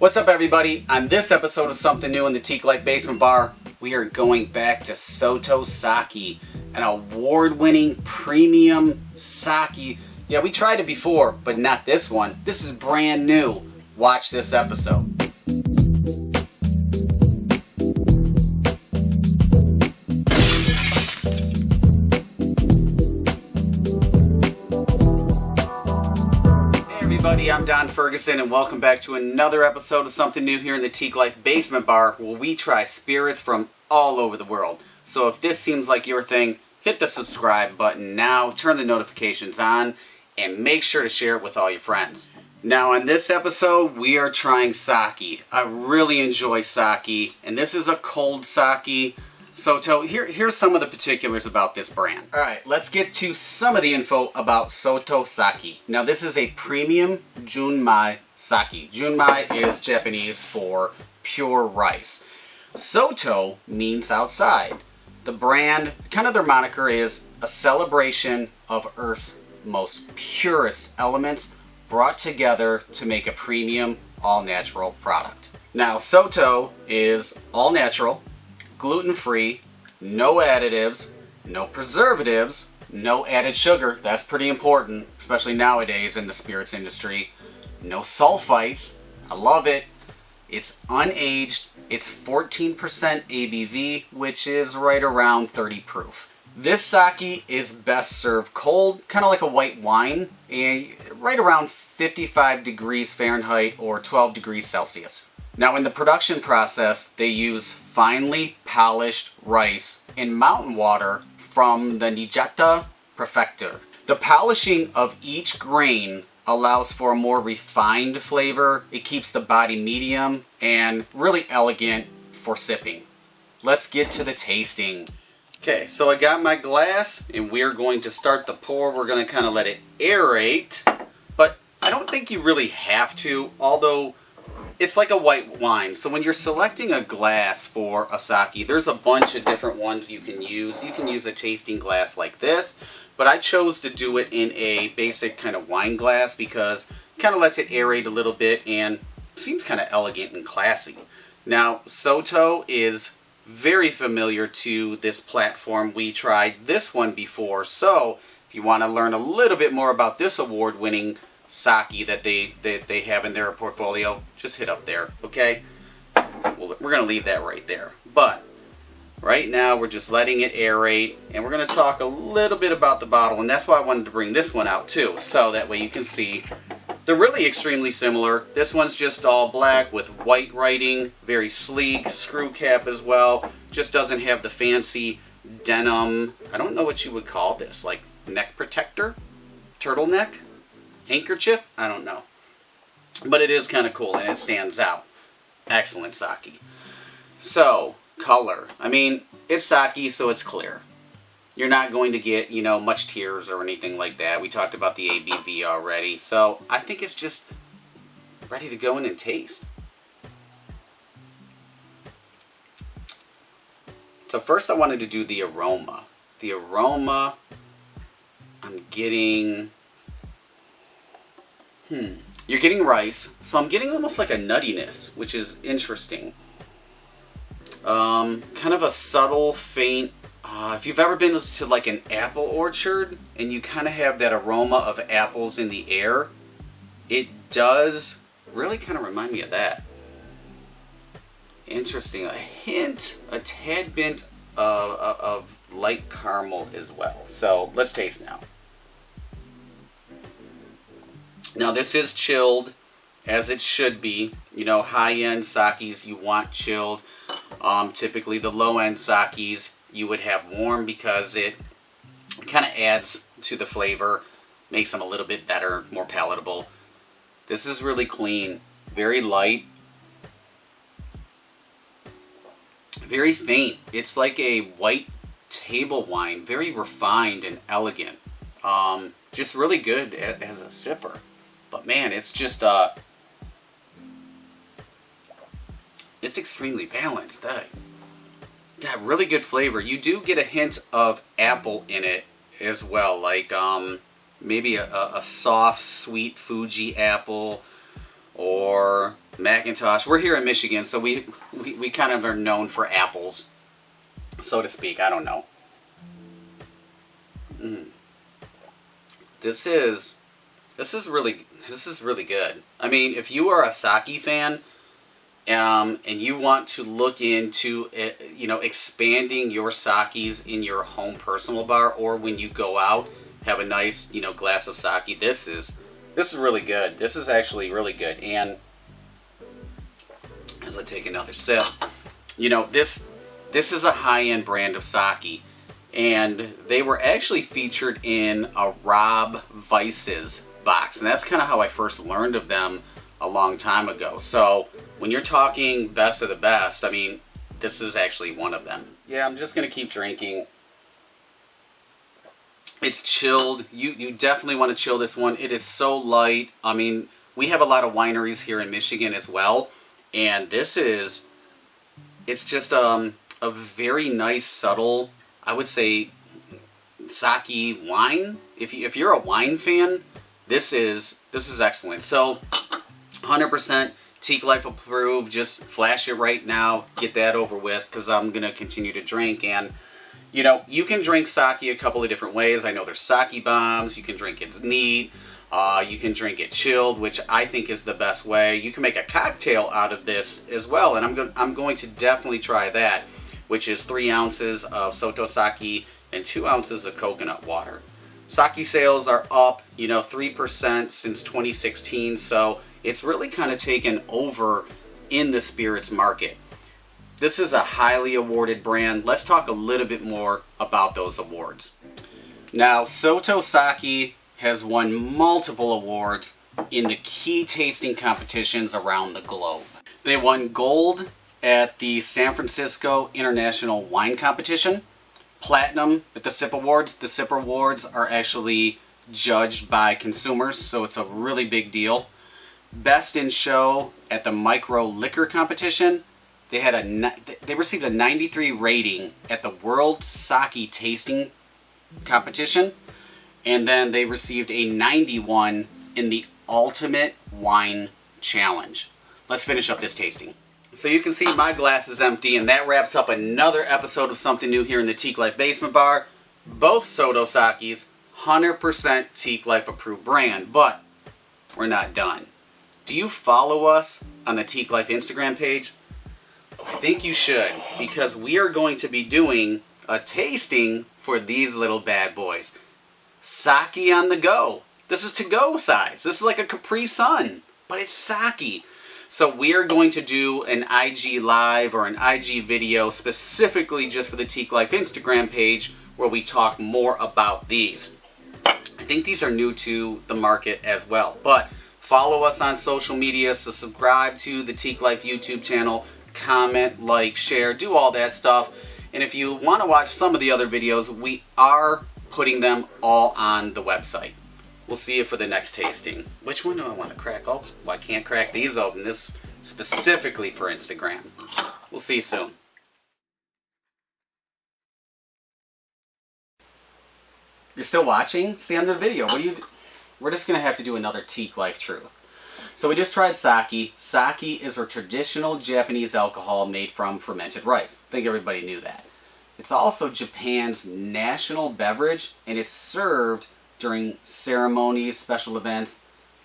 What's up, everybody? On this episode of Something New in the Teeqlife Basement Bar, we are going back to Soto Sake, an award-winning premium sake. Yeah, we tried it before, but not this one. This is brand new. Watch this episode. I'm Don Ferguson, and welcome back to another episode of Something New here in the Teeqlife Basement Bar, where we try spirits from all over the world. So if this seems like your thing, hit the subscribe button now, turn the notifications on, and make sure to share it with all your friends. Now, in this episode, we are trying sake. I really enjoy sake, and this is a cold sake. Soto, here's some of the particulars about this brand. Alright, let's get to some of the info about Soto Sake. Now, this is a Premium Junmai Sake. Junmai is Japanese for pure rice. Soto means outside. The brand, kind of their moniker is a celebration of Earth's most purest elements brought together to make a premium, all-natural product. Now, Soto is all-natural, gluten-free, no additives, no preservatives, no added sugar. That's pretty important, especially nowadays in the spirits industry. No sulfites. I love it. It's unaged. It's 14% ABV, which is right around 30 proof. This sake is best served cold, kind of like a white wine, and right around 55 degrees Fahrenheit or 12 degrees Celsius. Now, in the production process, they use finely polished rice in mountain water from the Niigata Prefecture. The polishing of each grain allows for a more refined flavor. It keeps the body medium and really elegant for sipping. Let's get to the tasting. Okay, so I got my glass and we're going to start the pour. We're going to kind of let it aerate, but I don't think you really have to, although it's like a white wine. So when you're selecting a glass for a sake, there's a bunch of different ones you can use. You can use a tasting glass like this, but I chose to do it in a basic kind of wine glass because it kind of lets it aerate a little bit and seems kind of elegant and classy. Now, Soto is very familiar to this platform. We tried this one before, so if you want to learn a little bit more about this award-winning sake that they have in their portfolio, just hit up there, okay? Well, we're going to leave that right there. But right now we're just letting it aerate, and we're going to talk a little bit about the bottle, and that's why I wanted to bring this one out too, so that way you can see they're really extremely similar. This one's just all black with white writing, very sleek, screw cap as well. Just doesn't have the fancy denim, I don't know what you would call this, like neck protector? Turtleneck? Handkerchief? I don't know. But it is kind of cool and it stands out. Excellent sake. So, color. I mean, it's sake, so it's clear. You're not going to get, much tears or anything like that. We talked about the ABV already. So, I think it's just ready to go in and taste. So first I wanted to do the aroma. The aroma, I'm getting... You're getting rice, so I'm getting almost like a nuttiness, which is interesting. Kind of a subtle, faint, if you've ever been to like an apple orchard, and you kind of have that aroma of apples in the air, it does really kind of remind me of that. Interesting. A tad bit of light caramel as well. So let's taste now. Now, this is chilled, as it should be. High-end sakes you want chilled. Typically, the low-end sakes you would have warm because it kind of adds to the flavor, makes them a little bit better, more palatable. This is really clean, very light, very faint. It's like a white table wine, very refined and elegant. Just really good as a sipper. But man, it's just, it's extremely balanced. Got really good flavor. You do get a hint of apple in it as well, like maybe a soft, sweet Fuji apple, or Macintosh. We're here in Michigan, so we kind of are known for apples, so to speak. I don't know. This is really good. I mean, if you are a sake fan, and you want to look into expanding your sakes in your home personal bar, or when you go out, have a nice glass of sake. This is really good. This is actually really good. And as I take another sip, this is a high-end brand of sake, and they were actually featured in a Rob Weiss's box, and that's kind of how I first learned of them a long time ago. So when you're talking best of the best, I mean, this is actually one of them. Yeah, I'm just gonna keep drinking. It's chilled. You definitely want to chill this one. It is so light. I mean, we have a lot of wineries here in Michigan as well, and it's just a very nice, subtle, I would say, sake wine. If you're a wine fan, this is excellent. So 100% Teeqlife approved. Just flash it right now. Get that over with, because I'm going to continue to drink. And, you can drink sake a couple of different ways. I know there's sake bombs. You can drink it neat. You can drink it chilled, which I think is the best way. You can make a cocktail out of this as well, and I'm going to definitely try that, which is 3 ounces of Soto Sake and 2 ounces of coconut water. Sake sales are up, 3% since 2016, so it's really kind of taken over in the spirits market. This is a highly awarded brand. Let's talk a little bit more about those awards. Now, Soto Sake has won multiple awards in the key tasting competitions around the globe. They won gold at the San Francisco International Wine Competition, platinum at the SIP Awards. The SIP Awards are actually judged by consumers, so it's a really big deal. Best in Show at the Micro Liquor Competition. They received a 93 rating at the World Sake Tasting Competition, and then they received a 91 in the Ultimate Wine Challenge. Let's finish up this tasting. So you can see my glass is empty, and that wraps up another episode of Something New here in the Teeqlife Basement Bar. Both Soto Sakes, 100% Teeqlife approved brand, but we're not done. Do you follow us on the Teeqlife Instagram page? I think you should, because we are going to be doing a tasting for these little bad boys. Sake on the go. This is to-go size. This is like a Capri Sun, but it's sake. So we are going to do an IG live or an IG video specifically just for the Teeqlife Instagram page, where we talk more about these. I think these are new to the market as well, but follow us on social media, so subscribe to the Teeqlife YouTube channel, comment, like, share, do all that stuff. And if you want to watch some of the other videos, we are putting them all on the website. We'll see you for the next tasting. Which one do I want to crack open? Well, I can't crack these open. This specifically for Instagram. We'll see you soon. You're still watching? It's the end of the video. We're just going to have to do another Teeqlife truth. So we just tried sake. Sake is a traditional Japanese alcohol made from fermented rice. I think everybody knew that. It's also Japan's national beverage, and it's served during ceremonies, special events,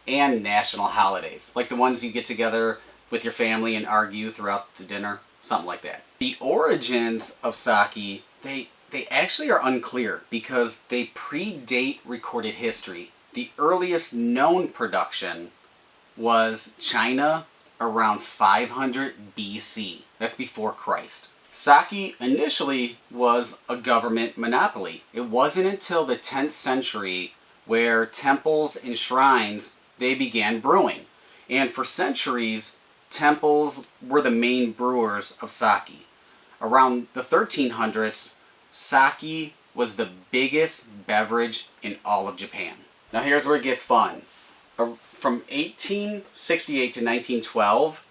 and national holidays. Like the ones you get together with your family and argue throughout the dinner, something like that. The origins of sake, they actually are unclear because they predate recorded history. The earliest known production was China around 500 BC. That's before Christ. Sake initially was a government monopoly. It wasn't until the 10th century where temples and shrines, they began brewing. And for centuries, temples were the main brewers of sake. Around the 1300s, sake was the biggest beverage in all of Japan. Now here's where it gets fun. From 1868 to 1912,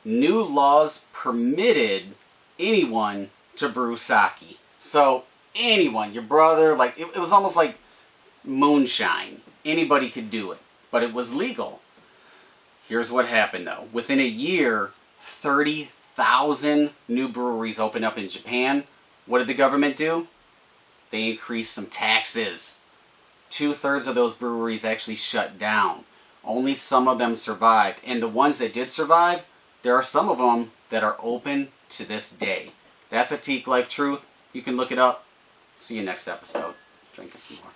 new laws permitted anyone to brew sake. So anyone, your brother, like it was almost like moonshine. Anybody could do it, but it was legal. Here's what happened though. Within a year, 30,000 new breweries opened up in Japan. What did the government do? They increased some taxes. 2/3 of those breweries actually shut down. Only some of them survived. And the ones that did survive, there are some of them that are open to this day. That's a Teeqlife truth. You can look it up. See you next episode. Drinking some more.